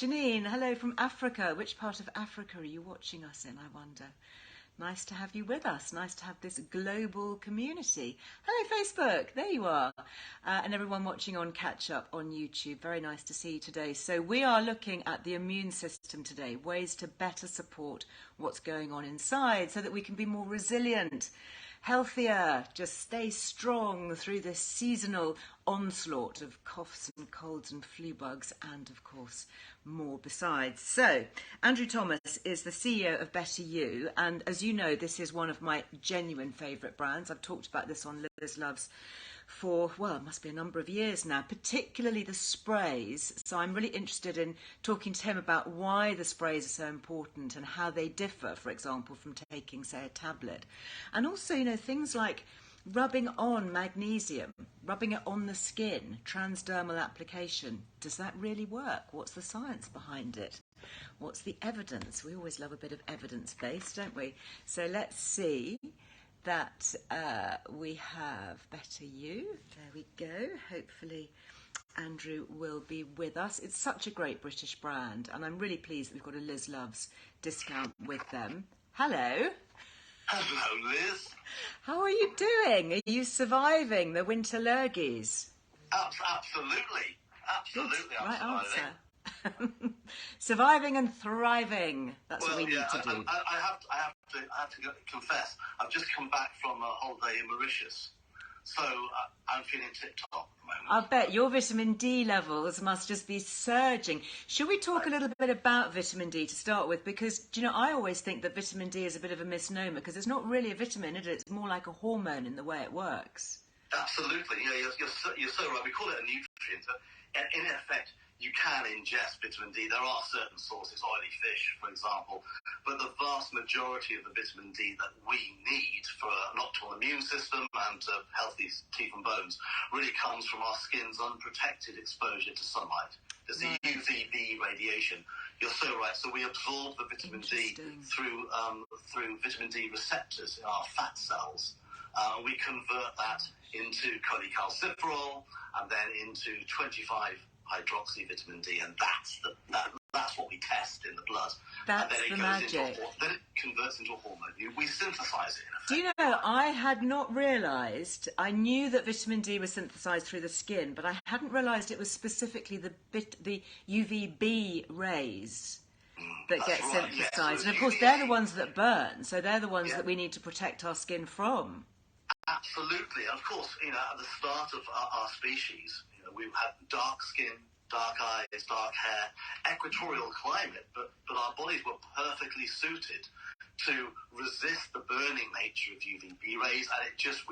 Janine, hello from Africa. Which part of Africa are you watching us in, I wonder? Nice to have you with us. Nice to have this global community. Hello, Facebook. There you are. And everyone watching on Catch Up on YouTube. Very nice to see you today. So we are looking at the immune system today, ways to better support what's going on inside so that we can be more resilient, healthier, just stay strong through this seasonal onslaught of coughs and colds and flu bugs and, of course, more besides. So, Andrew Thomas is the CEO of Better You, and as you know, this is one of my genuine favourite brands. I've talked about this on Liz Loves for, well, it must be a number of years now, particularly the sprays. So I'm really interested in talking to him about why the sprays are so important and how they differ, for example, from taking, say, a tablet. And also, you know, things like rubbing on magnesium, rubbing it on the skin, transdermal application. Does that really work? What's the science behind it? What's the evidence? We always love a bit of evidence-based, don't we? So let's see that we have Better You. There we go. Hopefully Andrew will be with us. It's such a great British brand, and I'm really pleased that we've got a Liz Loves discount with them. Hello. Hello, Liz. How are you doing? Are you surviving the winter lurgies? Absolutely. Absolutely, Good. Right I'm surviving. Answer. Surviving and thriving. That's what we need to do. I have to confess, I've just come back from a holiday in Mauritius, so I'm feeling tip-top at the moment. I bet your vitamin D levels must just be surging. Should we talk a little bit about vitamin D to start with? Because, do you know, I always think that vitamin D is a bit of a misnomer because it's not really a vitamin, is it? It's more like a hormone in the way it works. Absolutely. Yeah, you're so right. We call it a nutrient. In effect, you can ingest vitamin D. There are certain sources, oily fish, for example, but the vast majority of the vitamin D that we need for an optimal immune system and healthy teeth and bones really comes from our skin's unprotected exposure to sunlight. There's the UVB radiation. You're so right. So we absorb the vitamin D through vitamin D receptors in our fat cells. We convert that into cholecalciferol and then into 25 hydroxy vitamin D, and that's what we test in the blood. That's and then the magic. Then it converts into a hormone. We synthesize it, in effect. Do you know, I had not realised, I knew that vitamin D was synthesised through the skin, but I hadn't realised it was specifically the UVB rays that get synthesised. Yes. And of course, they're the ones that burn, so they're the ones that we need to protect our skin from. Absolutely. And of course, you know, at the start of our species, you know, we've had dark skin, dark eyes, dark hair, equatorial climate, but our bodies were perfectly suited to resist the burning nature of UVB rays, and it just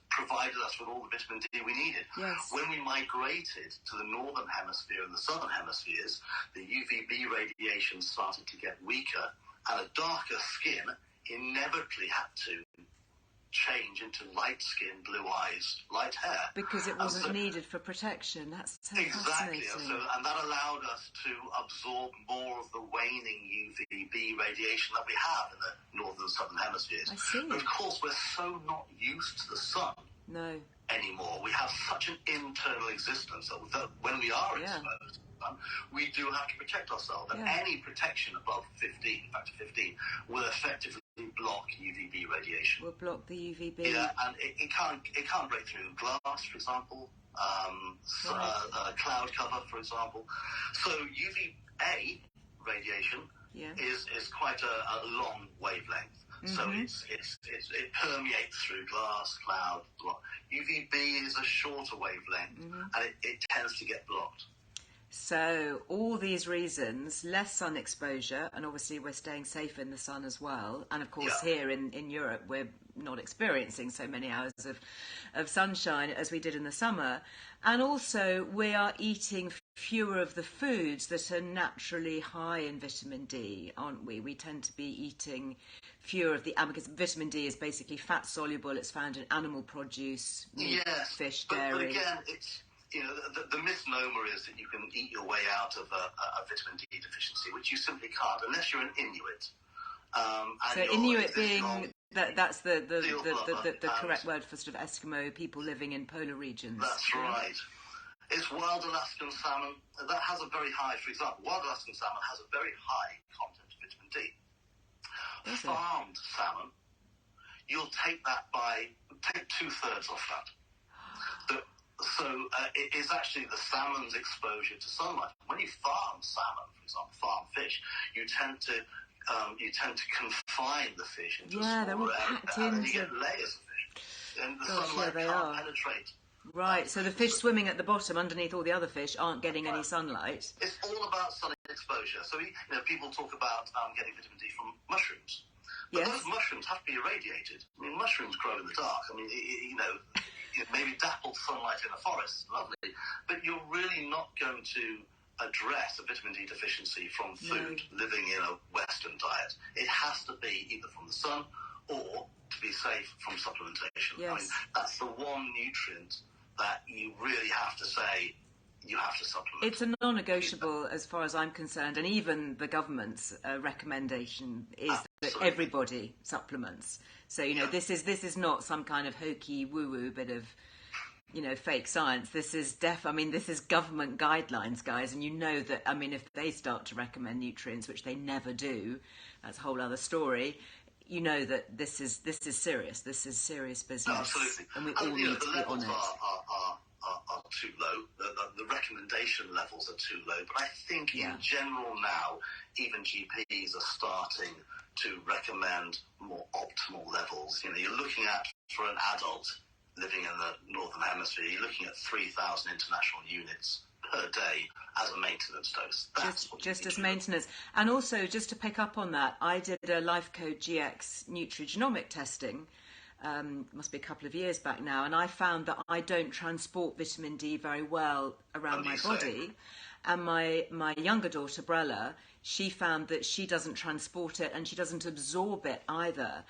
provided us with all the vitamin D we needed. Yes. When we migrated to the northern hemisphere and the southern hemispheres, the UVB radiation started to get weaker, and a darker skin inevitably had to change into light skin, blue eyes, light hair. Because it wasn't needed for protection. That's so exactly. Fascinating. And that allowed us to absorb more of the waning UVB radiation that we have in the northern and southern hemispheres. I see. But of course, we're so not used to the sun anymore. We have such an internal existence that when we are exposed, we do have to protect ourselves. And any protection above 15, factor 15, will effectively block UVB radiation. Will block the UVB. Yeah, and it can't break through glass, for example, cloud cover, for example. So UVA radiation is quite a long wavelength. Mm-hmm. So it permeates through glass, cloud, block. UVB is a shorter wavelength, and it tends to get blocked. So all these reasons, less sun exposure, and obviously we're staying safe in the sun as well. And of course here in Europe, we're not experiencing so many hours of sunshine as we did in the summer. And also we are eating fewer of the foods that are naturally high in vitamin D, aren't we? We tend to be eating fewer of the, because vitamin D is basically fat soluble. It's found in animal produce, meat, fish, dairy. But again, it's... You know, the misnomer is that you can eat your way out of a vitamin D deficiency, which you simply can't unless you're an Inuit. So Inuit being that's the correct word for sort of Eskimo people living in polar regions. That's right. It's wild Alaskan salmon. That has a very high, for example, wild Alaskan salmon has a very high content of vitamin D. Farmed salmon, you'll take 2/3 off that. So it is actually the salmon's exposure to sunlight. When you farm salmon, for example, farm fish, you tend to confine the fish into a smaller area, and then you get layers of fish, and the sunlight can't penetrate. Right, so the fish swimming at the bottom underneath all the other fish aren't getting any sunlight. It's all about sun exposure. So people talk about getting vitamin D from mushrooms. But those mushrooms have to be irradiated. I mean, mushrooms grow in the dark. I mean, maybe dappled sunlight in a forest, lovely. But you're really not going to address a vitamin D deficiency from food living in a Western diet. It has to be either from the sun or, to be safe, from supplementation. Yes. I mean, that's the one nutrient that you really have to say you have to supplement. It's a non-negotiable as far as I'm concerned, and even the government's recommendation is that everybody supplements. So, this is not some kind of hokey woo-woo bit of, fake science. This is this is government guidelines, guys, and that, if they start to recommend nutrients, which they never do, that's a whole other story. That this is serious. This is serious business. No, absolutely. And we all need to be on it. Are too low. The recommendation levels are too low. But I think in general now, even GPs are starting to recommend more optimal levels. You're looking at, for an adult living in the Northern Hemisphere, you're looking at 3,000 international units per day as a maintenance dose. Just as maintenance. And also, just to pick up on that, I did a LifeCode GX nutrigenomic testing, must be a couple of years back now, and I found that I don't transport vitamin D very well around my body. And my younger daughter, Brella, she found that she doesn't transport it and she doesn't absorb it either.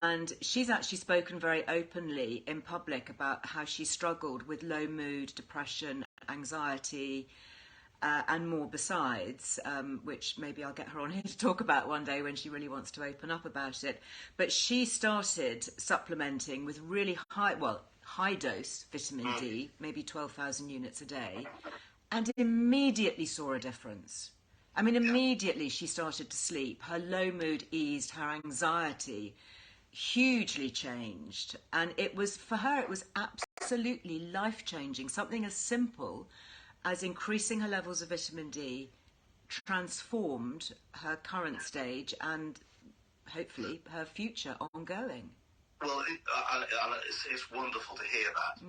And she's actually spoken very openly in public about how she struggled with low mood, depression, anxiety, and more besides, which maybe I'll get her on here to talk about one day when she really wants to open up about it. But she started supplementing with really high dose vitamin D, maybe 12,000 units a day, and immediately saw a difference. Immediately she started to sleep. Her low mood eased, her anxiety hugely changed. And for her, it was absolutely life-changing. Something as simple as increasing her levels of vitamin D transformed her current stage and hopefully her future ongoing. Well, it's wonderful to hear that,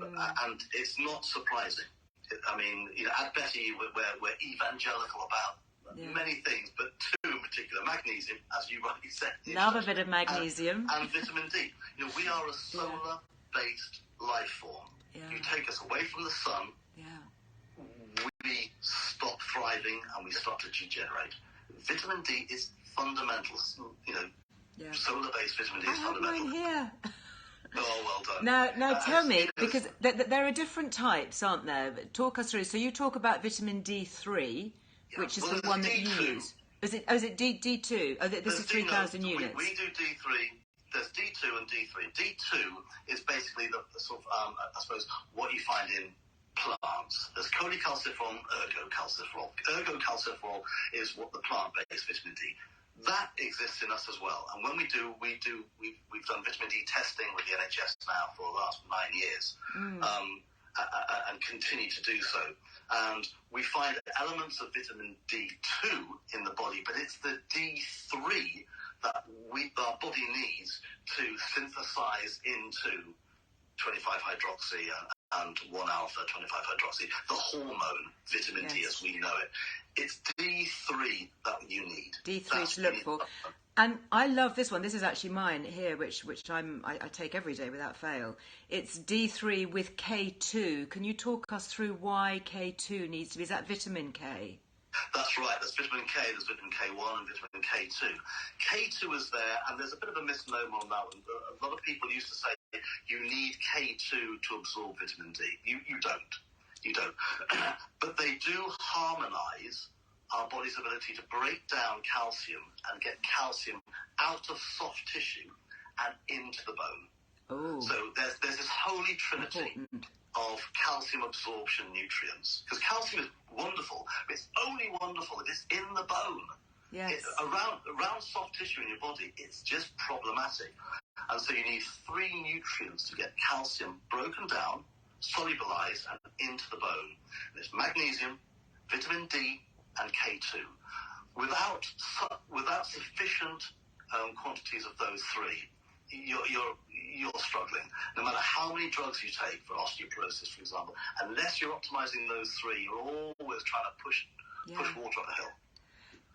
and it's not surprising. At Betty, we're evangelical about many things, but two in particular: magnesium, as you rightly said. Love a bit of magnesium. And vitamin D. We are a solar-based life form. You take us away from the sun, we stop thriving and we start to degenerate. Vitamin D is fundamental. Solar-based vitamin D is fundamental. I have mine here. Oh, well done. Now tell me, because there are different types, aren't there? Talk us through. So you talk about vitamin D3, which is the one that you use. Is it D2? Oh, this is 3,000 units. We do D3. There's D2 and D3. D2 is basically the sort of, I suppose, what you find in plants. There's cholecalciferol and ergocalciferol. Ergocalciferol is what the plant-based vitamin D. That exists in us as well. And when we've done vitamin D testing with the NHS now for the last 9 years, and continue to do so. And we find elements of vitamin D2 in the body, but it's the D3 that our body needs to synthesize into 25-hydroxy and 1-alpha 25-hydroxy, the hormone vitamin D as we know it. It's D3 that you need. D3 to look for. And I love this one. This is actually mine here, which I take every day without fail. It's D3 with K2. Can you talk us through why K2 needs to be? Is that vitamin K? That's right. There's vitamin K, there's vitamin K1 and vitamin K2. K2 is there, and there's a bit of a misnomer on that one. A lot of people used to say you need K2 to absorb vitamin D. You don't. You don't. But they do harmonize our body's ability to break down calcium and get calcium out of soft tissue and into the bone. Oh. So there's this holy trinity of calcium absorption nutrients. Because calcium is wonderful, but it's only wonderful if it's in the bone. Yes. Around soft tissue in your body, it's just problematic. And so you need 3 nutrients to get calcium broken down, solubilized, and into the bone. And it's magnesium, vitamin D, and K2. Without sufficient quantities of those 3, you're struggling. No matter how many drugs you take for osteoporosis, for example, unless you're optimizing those 3, you're always trying to push water up the hill.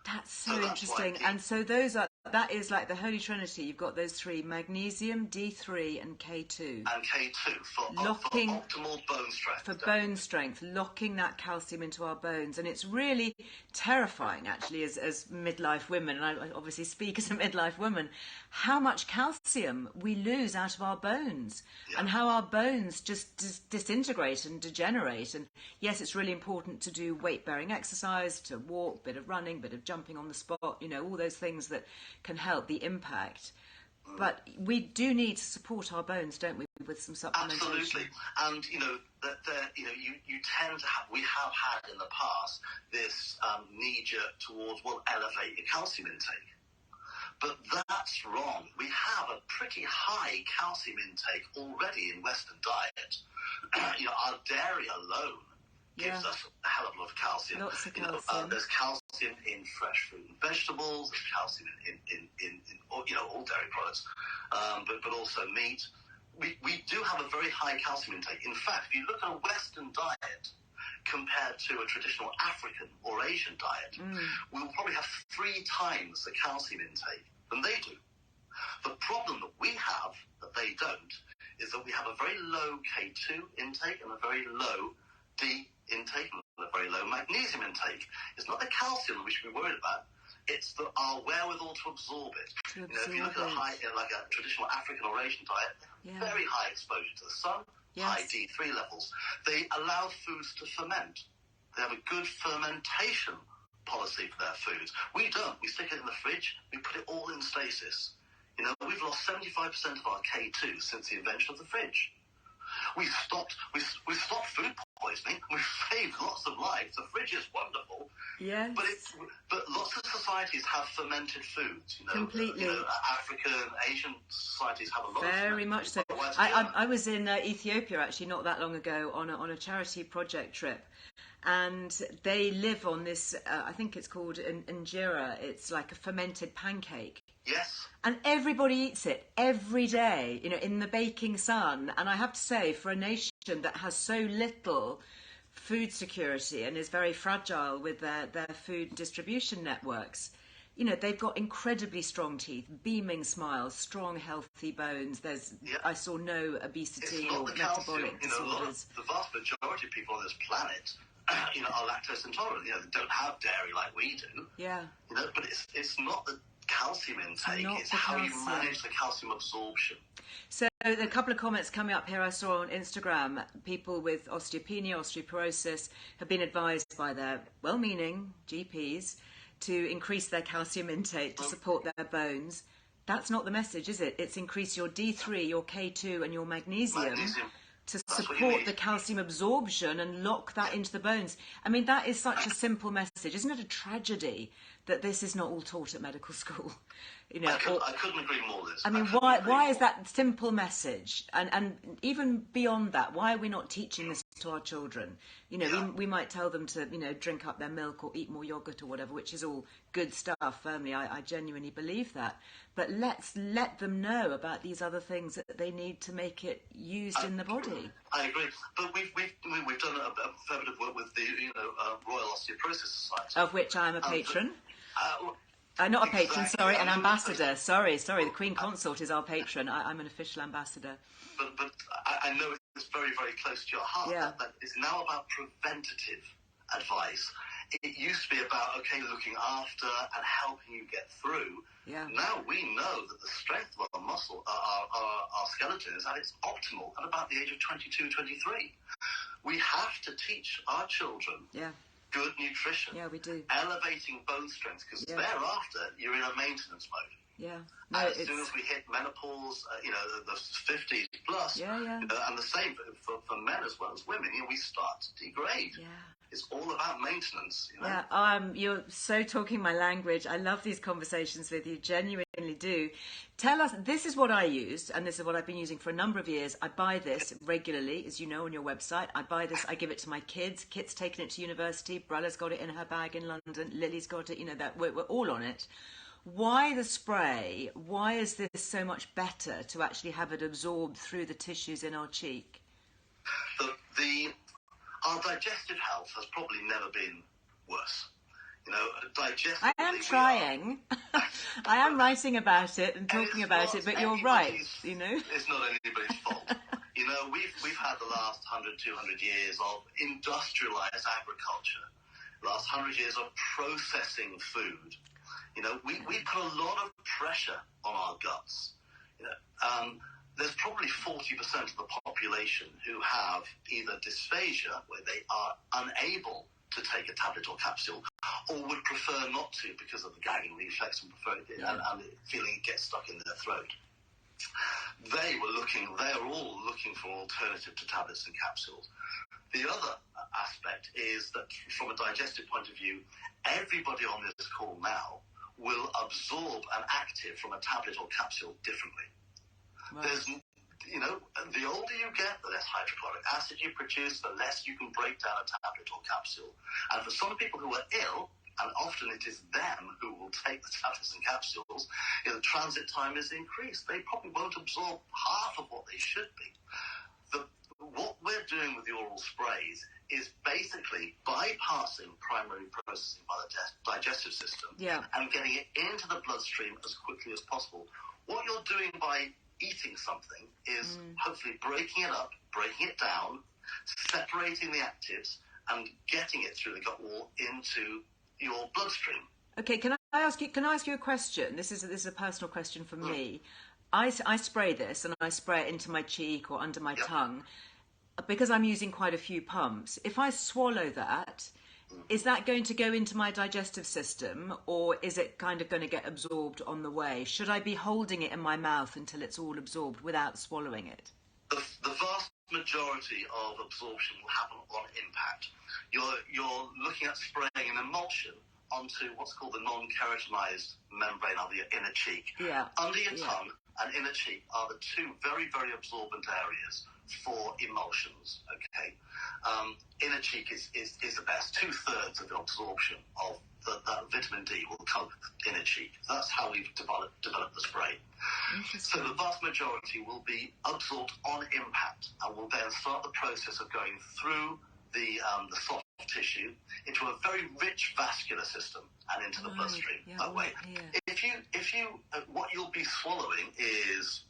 That's so interesting. And so that is like the Holy Trinity. You've got those 3: magnesium, D3, and K2. And K2 for optimal bone strength. For bone strength, locking that calcium into our bones. And it's really terrifying, actually, as midlife women, and I obviously speak as a midlife woman, how much calcium we lose out of our bones, and how our bones just disintegrate and degenerate. And yes, it's really important to do weight-bearing exercise, to walk, bit of running, bit of jumping on the spot, all those things that can help the impact. But we do need to support our bones, don't we, with some supplementation? Absolutely. And, you tend to have, we have had in the past this knee-jerk towards, elevate your calcium intake. But that's wrong. We have a pretty high calcium intake already in Western diet. Our dairy alone gives us a hell of a lot of calcium. Lots of calcium. There's calcium in fresh fruit and vegetables. There's calcium in all dairy products, but also meat. We do have a very high calcium intake. In fact, if you look at a Western diet compared to a traditional African or Asian diet, we'll probably have 3 times the calcium intake than they do. The problem that we have, that they don't, is that we have a very low K2 intake and a very low D intake and a very low magnesium intake. It's not the calcium we should be worried about. It's our wherewithal to absorb it. If you look at a traditional African or Asian diet, very high exposure to the sun, high D3 levels. They allow foods to ferment. They have a good fermentation policy for their foods. We don't. We stick it in the fridge. We put it all in stasis. We've lost 75% of our K2 since the invention of the fridge. We've stopped food poisoning. We've saved lots of lives. The fridge is wonderful. Yes. But lots of societies have fermented foods. Completely. African, Asian societies have a lot. Very much so. I was in Ethiopia actually not that long ago on a charity project trip, and they live on this. I think it's called injera. It's like a fermented pancake. Yes. And everybody eats it every day, in the baking sun. And I have to say, for a nation that has so little food security and is very fragile with their food distribution networks, they've got incredibly strong teeth, beaming smiles, strong, healthy bones. I saw no obesity or metabolic disorders. The vast majority of people on this planet, are lactose intolerant. They don't have dairy like we do. Yeah. But it's not the calcium intake, it's how you manage the calcium absorption. So a couple of comments coming up here I saw on Instagram. People with osteopenia, osteoporosis have been advised by their well-meaning GPs to increase their calcium intake to support their bones. That's not the message, is it? It's increase your D3, your K2 and your magnesium. To support the calcium absorption and lock that into the bones. I mean, that is such a simple message. Isn't it a tragedy that this is not all taught at medical school? I couldn't agree more with this. I mean, why is that simple message? And even beyond that, why are we not teaching this to our children? We might tell them to, drink up their milk or eat more yogurt or whatever, which is all good stuff, firmly. I genuinely believe that. But let's let them know about these other things that they need to make it used in the body. I agree. But we've done a fair bit of work with the Royal Osteoporosis Society. Of which I am a patron. Not a patron, sorry, an ambassador. Sorry, the Queen Consort is our patron. I'm an official ambassador. But I know it's very, very close to your heart. Yeah. That it's now about preventative advice. It used to be about, looking after and helping you get through. Yeah. Now we know that the strength of our muscle, our skeleton, is at its optimal at about the age of 22, 23. We have to teach our children good nutrition. Yeah, we do. Elevating bone strength, because thereafter you're in a maintenance mode. Yeah. No, as soon as we hit menopause, the 50s plus, and the same for men as well as women, we start to degrade. Yeah. It's all about maintenance. Yeah, you're so talking my language. I love these conversations with you, genuinely do. Tell us, this is what I use, and this is what I've been using for a number of years. I buy this regularly, as you know, on your website. I buy this, I give it to my kids. Kit's taken it to university. Brella's got it in her bag in London. Lily's got it, that we're all on it. Why the spray? Why is this so much better to actually have it absorbed through the tissues in our cheek? Our digestive health has probably never been worse. Digestively, I am trying. I am writing about it and talking about it, but you're right. It's not anybody's fault. We've had the last 100, 200 years of industrialized agriculture, the last 100 years of processing food. We put a lot of pressure on our guts. There's probably 40% of the population who have either dysphagia, where they are unable to take a tablet or capsule, or would prefer not to because of the gagging reflex and feeling it gets stuck in their throat. They're all looking for an alternative to tablets and capsules. The other aspect is that from a digestive point of view, everybody on this call now will absorb an active from a tablet or capsule differently. Right. The older you get, the less hydrochloric acid you produce, the less you can break down a tablet or capsule. And for some people who are ill, and often it is them who will take the tablets and capsules, the transit time is increased. They probably won't absorb half of what they should be. What we're doing with the oral sprays is basically bypassing primary processing by the digestive system and getting it into the bloodstream as quickly as possible. What you're doing by eating something is hopefully breaking it up, breaking it down, separating the actives, and getting it through the gut wall into your bloodstream. Okay, can I ask you a question? This is a personal question from me. I spray this, and I spray it into my cheek or under my tongue, because I'm using quite a few pumps. If I swallow that, is that going to go into my digestive system, or is it kind of going to get absorbed on the way? Should I be holding it in my mouth until it's all absorbed without swallowing it? The vast majority of absorption will happen on impact. You're looking at spraying an emulsion onto what's called the non-keratinized membrane of the inner cheek. Yeah. Under your tongue and inner cheek are the two very, very absorbent areas for emulsions, okay? Inner cheek is the best. 2/3 of the absorption of that vitamin D will come from inner cheek. That's how we've developed the spray. So the vast majority will be absorbed on impact and will then start the process of going through the soft tissue into a very rich vascular system and into the bloodstream that way. If you what you'll be swallowing is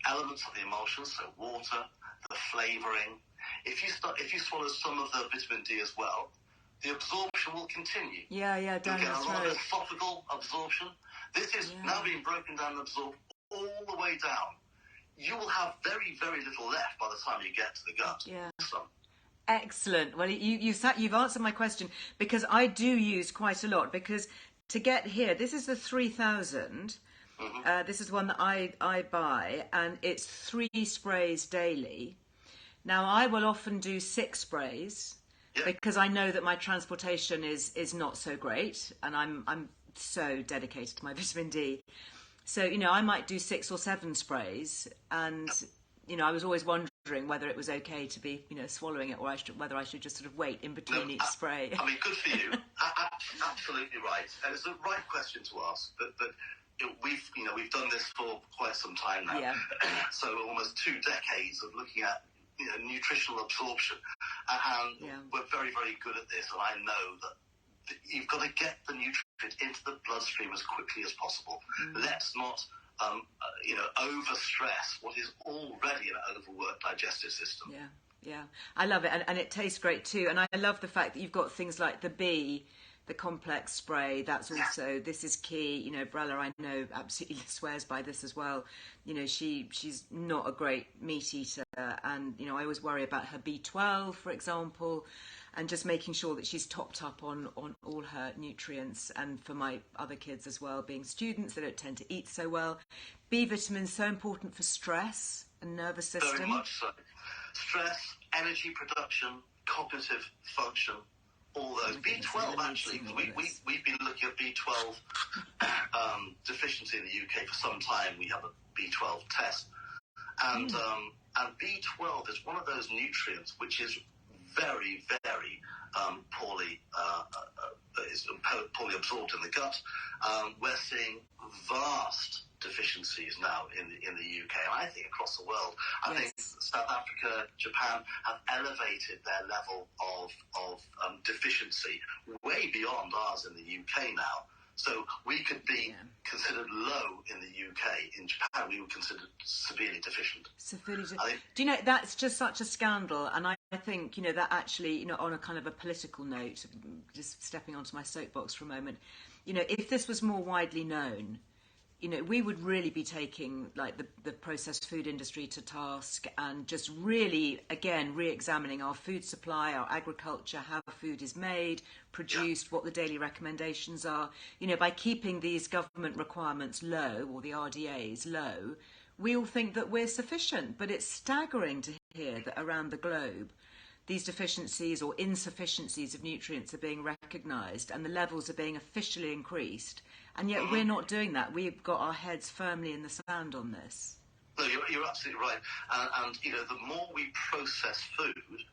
elements of the emulsions, so water, the flavoring. If you swallow some of the vitamin D as well, the absorption will continue. Down You'll get a lot throat. of esophageal absorption. This is now being broken down and absorbed all the way down. You will have very, very little left by the time you get to the gut. Excellent. Well, you've answered my question, because I do use quite a lot, because to get here, this is the 3000. This is one that I buy, and it's 3 sprays daily. Now, I will often do 6 sprays because I know that my transportation is not so great, and I'm so dedicated to my vitamin D. So, I might do 6 or 7 sprays, and, I was always wondering whether it was okay to be, swallowing it, or whether I should just sort of wait in between each spray. I mean, good for you. Absolutely right. And it's the right question to ask, but we've done this for quite some time now. So almost 2 decades of looking at nutritional absorption, and we're very, very good at this. And I know that you've got to get the nutrient into the bloodstream as quickly as possible. Let's not overstress what is already an overworked digestive system. I love it, and it tastes great too. And I love the fact that you've got things like the complex spray. That's also, this is key. Brella, I know, absolutely swears by this as well. She's not a great meat eater, and I always worry about her B12, for example. and just making sure that she's topped up on all her nutrients. And for my other kids as well, being students, they don't tend to eat so well. B vitamin so important for stress and nervous system. Very much so. Stress, energy production, cognitive function, all those. B12 actually, because we've been looking at B12 deficiency in the UK for some time. We have a B12 test, and B12 is one of those nutrients which is very, very poorly absorbed in the gut. We're seeing vast deficiencies now in the UK, and I think across the world. I think South Africa, Japan have elevated their level of deficiency way beyond ours in the UK now. So we could be considered low in the UK. In Japan, we were considered severely deficient. Do you know, that's just such a scandal. And I think, that actually, on a kind of a political note, just stepping onto my soapbox for a moment, if this was more widely known, we would really be taking like the processed food industry to task and just really, again, re-examining our food supply, our agriculture, how food is made, produced, what the daily recommendations are. By keeping these government requirements low, or the RDAs low, we all think that we're sufficient. But it's staggering to hear that around the globe, these deficiencies or insufficiencies of nutrients are being recognised and the levels are being officially increased. And yet we're not doing that. We've got our heads firmly in the sand on this. No, you're absolutely right. And the more we process food,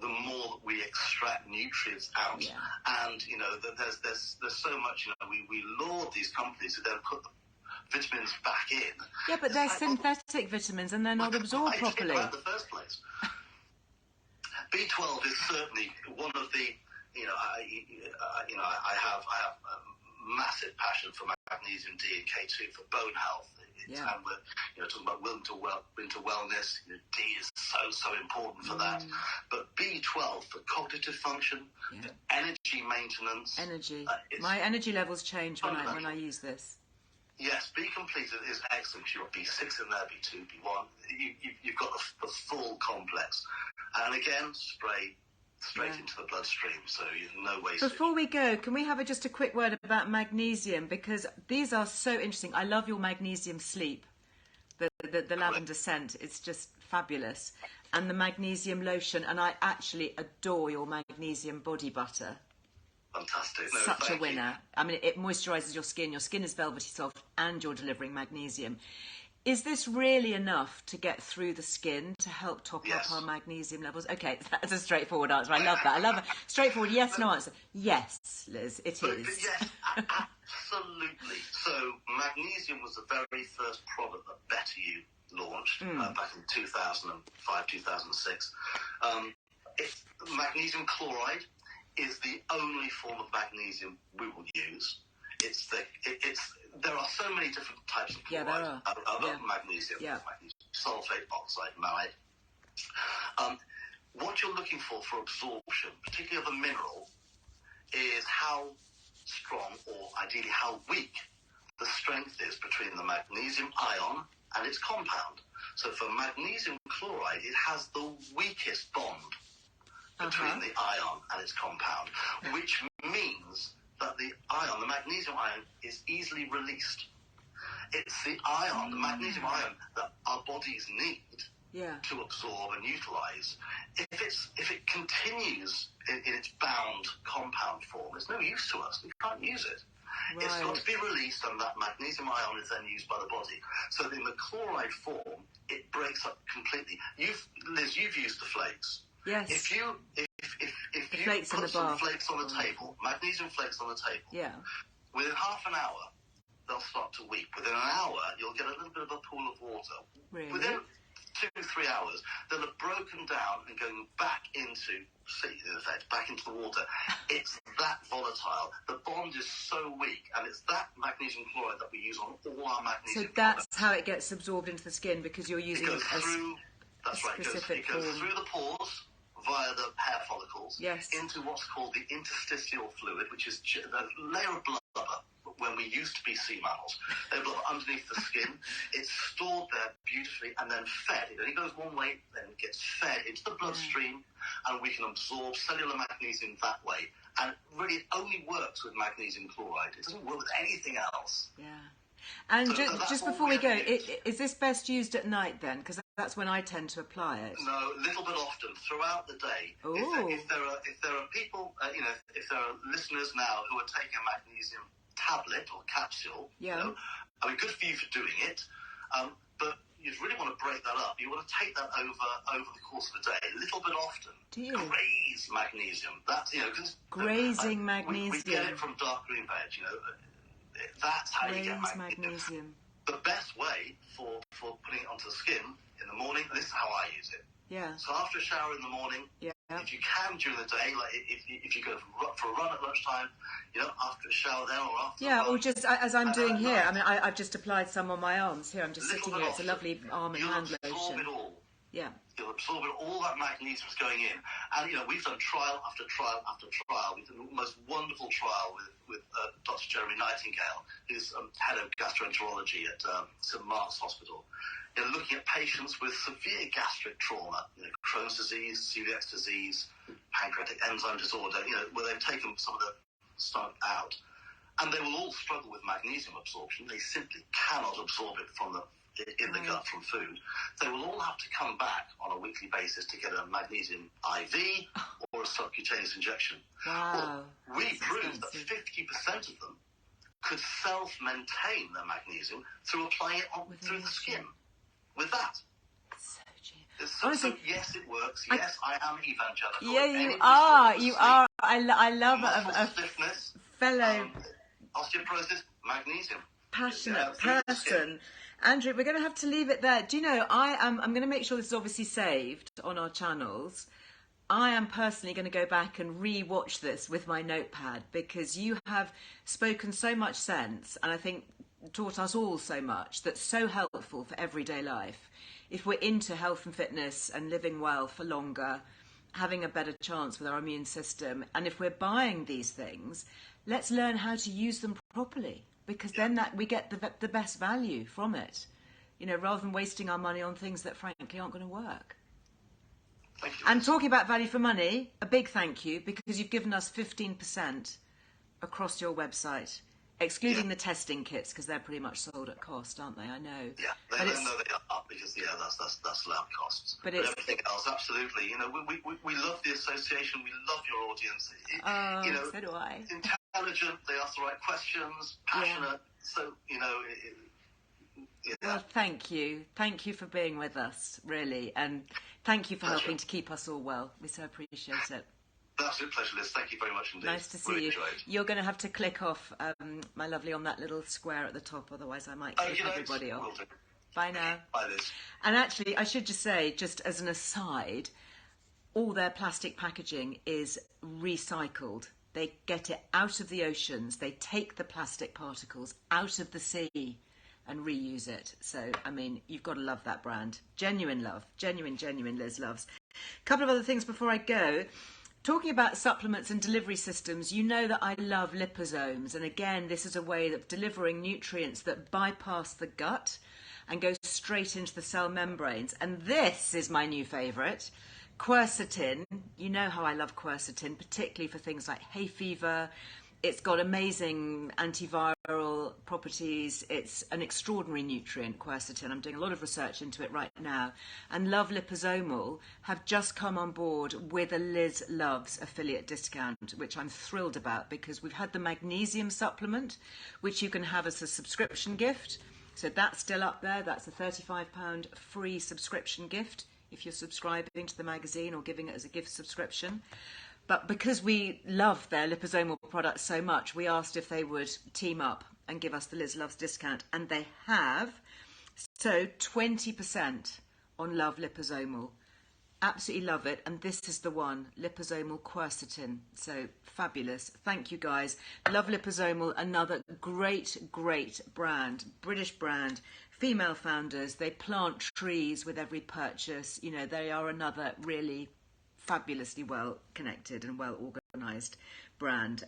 the more that we extract nutrients out. Yeah. And, there's so much, we laud these companies who then put the vitamins back in. Yeah, but they're synthetic vitamins and they're not absorbed properly. In the first place. B12 is certainly one of the, I have massive passion for magnesium, D and K2 for bone health. And we're talking about winter wellness. D is so important for that. But B12 for cognitive function, for energy maintenance. My energy levels change when I use this. Yes, B complete is excellent. You've got B6 in there, B2, B1. You've got the full complex. And again, spray straight into the bloodstream, so no wastage. Before we go, can we have just a quick word about magnesium? Because these are so interesting. I love your magnesium sleep, the lavender scent. It's just fabulous. And the magnesium lotion, and I actually adore your magnesium body butter. Fantastic. Such a winner. I mean, it moisturises your skin. Your skin is velvety soft, and you're delivering magnesium. Is this really enough to get through the skin to help top up our magnesium levels? Okay, that's a straightforward answer. I love that. I love it. Straightforward yes, no answer. Yes, Liz, it is. Yes, absolutely. So magnesium was the very first product that Better You launched back in 2005, 2006. Magnesium chloride is the only form of magnesium we will use. There are so many different types of chloride magnesium, magnesium sulfate, oxide, malate. What you're looking for absorption, particularly of a mineral, is how strong or ideally how weak the strength is between the magnesium ion and its compound. So for magnesium chloride, it has the weakest bond between the ion and its compound, which means that the magnesium ion, is easily released. It's the ion, the magnesium ion, that our bodies need to absorb and utilize. If it continues in its bound compound form, it's no use to us. We can't use it. Right. It's got to be released, and that magnesium ion is then used by the body. So in the chloride form, it breaks up completely. Liz, you've used the flakes. Yes. If you put some flakes on the table, magnesium flakes on the table, within half an hour, they'll start to weep. Within an hour, you'll get a little bit of a pool of water. Really? Within 2-3 hours, they'll have broken down and going back into the water. It's that volatile. The bond is so weak, and it's that magnesium chloride that we use on all our magnesium. So that's how it gets absorbed into the skin, because you're using it through. That's right. It goes through the pores via the hair follicles into what's called the interstitial fluid, which is the layer of blubber when we we used to be sea mammals. They live underneath the skin. It's stored there beautifully and then fed. It only goes one way, then it gets fed into the bloodstream, and we can absorb cellular magnesium that way. And really, it only works with magnesium chloride. It doesn't work with anything else. Yeah. And So just before we go, is this best used at night then? Because that's when I tend to apply it. No, a little bit often throughout the day. If there are people, if there are listeners now who are taking a magnesium tablet or capsule, I mean, good for you for doing it, but you really want to break that up. You want to take that over the course of a day, a little bit often. Do you? Graze magnesium. That's because grazing magnesium. We get it from dark green veg. That's how you get magnesium. The best way for putting it onto the skin in the morning. This is how I use it. Yeah. So after a shower in the morning, if you can during the day, like if you go for a run at lunchtime, after a shower then or after. Yeah, or just as I'm doing here. I mean, I've just applied some on my arms here. I'm just sitting here. It's a lovely arm and hand lotion. You'll absorb it all. Yeah. You'll absorb it. All that magnesium is going in, and we've done trial after trial after trial. We've done the most wonderful trial with Dr. Jeremy Nightingale, who's head of gastroenterology at St Mark's Hospital. Looking at patients with severe gastric trauma, Crohn's disease, celiac disease, pancreatic enzyme disorder, where they've taken some of the stomach out, and they will all struggle with magnesium absorption. They simply cannot absorb it in the gut from food. They will all have to come back on a weekly basis to get a magnesium IV or a subcutaneous injection. Wow. Well, we proved that 50% of them could self-maintain their magnesium through applying it through the skin. With that. So genius. Honestly, so yes, it works. Yes, I am evangelical. Yeah, you are. You are. I love a stiffness, fellow osteoporosis, magnesium. Passionate person. Andrew, we're going to have to leave it there. Do you know, I'm going to make sure this is obviously saved on our channels. I am personally going to go back and re-watch this with my notepad, because you have spoken so much sense, and I think taught us all so much that's so helpful for everyday life. If we're into health and fitness and living well for longer, having a better chance with our immune system, and if we're buying these things, let's learn how to use them properly, because then we get the best value from it, rather than wasting our money on things that frankly aren't going to work. Thank you. And talking about value for money, a big thank you, because you've given us 15% across your website, excluding the testing kits, because they're pretty much sold at cost, aren't they? I know. Yeah, they are, because that's loud costs. But everything else, absolutely. We love the association. We love your audience. So do I. Intelligent. They ask the right questions. Passionate. Yeah. So Well, thank you. Thank you for being with us, really, and thank you for helping to keep us all well. We so appreciate it. Absolute pleasure, Liz. Thank you very much indeed. Nice to see you. You're going to have to click off, my lovely, on that little square at the top, otherwise I might click everybody off. Bye now. Bye, Liz. And actually, I should just say, just as an aside, all their plastic packaging is recycled. They get it out of the oceans. They take the plastic particles out of the sea and reuse it. So, I mean, you've got to love that brand. Genuine love. Genuine Liz loves. A couple of other things before I go. Talking about supplements and delivery systems, you know that I love liposomes. And again, this is a way of delivering nutrients that bypass the gut and go straight into the cell membranes. And this is my new favourite, quercetin. You know how I love quercetin, particularly for things like hay fever. It's got amazing antiviral properties. It's an extraordinary nutrient, quercetin. I'm doing a lot of research into it right now. And Love Liposomal have just come on board with a Liz Loves affiliate discount, which I'm thrilled about, because we've had the magnesium supplement, which you can have as a subscription gift. So that's still up there. That's a £35 free subscription gift if you're subscribing to the magazine or giving it as a gift subscription. But because we love their liposomal products so much, we asked if they would team up and give us the Liz Loves discount, and they have. So 20% on Love Liposomal. Absolutely love it. And this is the one, liposomal quercetin. So fabulous. Thank you, guys. Love Liposomal, another great brand, British brand, female founders. They plant trees with every purchase. They are another really fabulously well connected and well organised brand.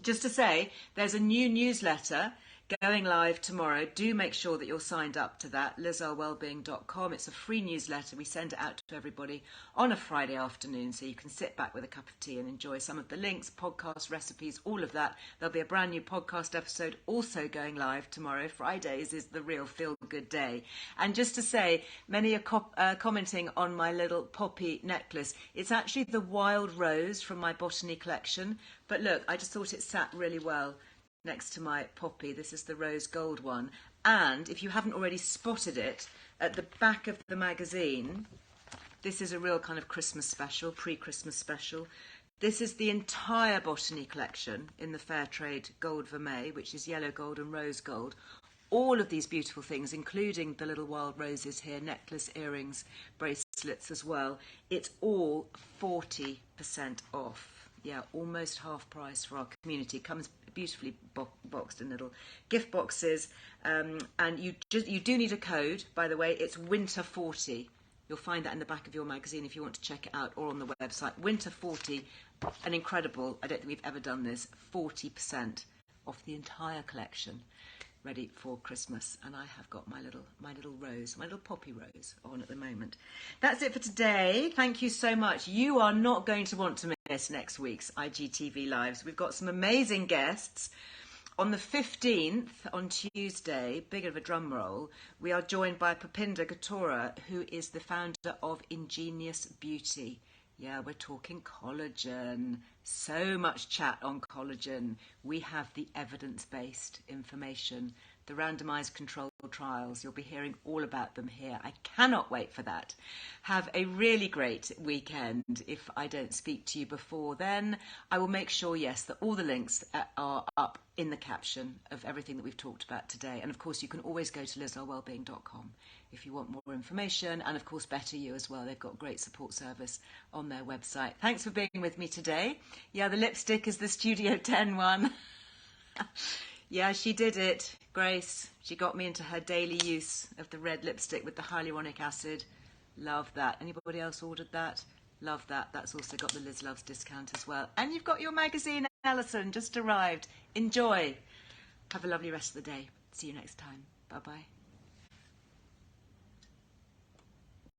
Just to say, there's a new newsletter going live tomorrow. Do make sure that you're signed up to that, lizearlewellbeing.com. It's a free newsletter. We send it out to everybody on a Friday afternoon, so you can sit back with a cup of tea and enjoy some of the links, podcasts, recipes, all of that. There'll be a brand new podcast episode also going live tomorrow. Fridays is the real feel-good day. And just to say, many are commenting on my little poppy necklace. It's actually the wild rose from my botany collection. But look, I just thought it sat really well next to my poppy. This is the rose gold one. And if you haven't already spotted it, at the back of the magazine, this is a real kind of Christmas special, pre-Christmas special. This is the entire botany collection in the Fairtrade Gold Vermeil, which is yellow gold and rose gold. All of these beautiful things, including the little wild roses here, necklace, earrings, bracelets as well. It's all 40% off. Yeah, almost half price for our community. Comes beautifully boxed in little gift boxes. And you do need a code, by the way. It's Winter40. You'll find that in the back of your magazine if you want to check it out, or on the website. Winter40, an incredible, I don't think we've ever done this, 40% off the entire collection, ready for Christmas. And I have got my little rose, my little poppy rose on at the moment. That's it for today. Thank you so much. You are not going to want to miss next week's IGTV Lives. We've got some amazing guests. On the 15th, on Tuesday, big of a drum roll, we are joined by Pupinder Gatora, who is the founder of Ingenious Beauty. Yeah, we're talking collagen. So much chat on collagen. We have the evidence-based information, the randomized controlled trials. You'll be hearing all about them here. I cannot wait for that. Have a really great weekend. If I don't speak to you before then, I will make sure, yes, that all the links are up in the caption of everything that we've talked about today. And of course, you can always go to lizearlewellbeing.com if you want more information. And of course, Better You as well. They've got great support service on their website. Thanks for being with me today. Yeah, the lipstick is the Studio 10 one. Yeah, she did it, Grace. She got me into her daily use of the red lipstick with the hyaluronic acid. Love that. Anybody else ordered that? Love that. That's also got the Liz Loves discount as well. And you've got your magazine, Alison, just arrived. Enjoy. Have a lovely rest of the day. See you next time. Bye-bye.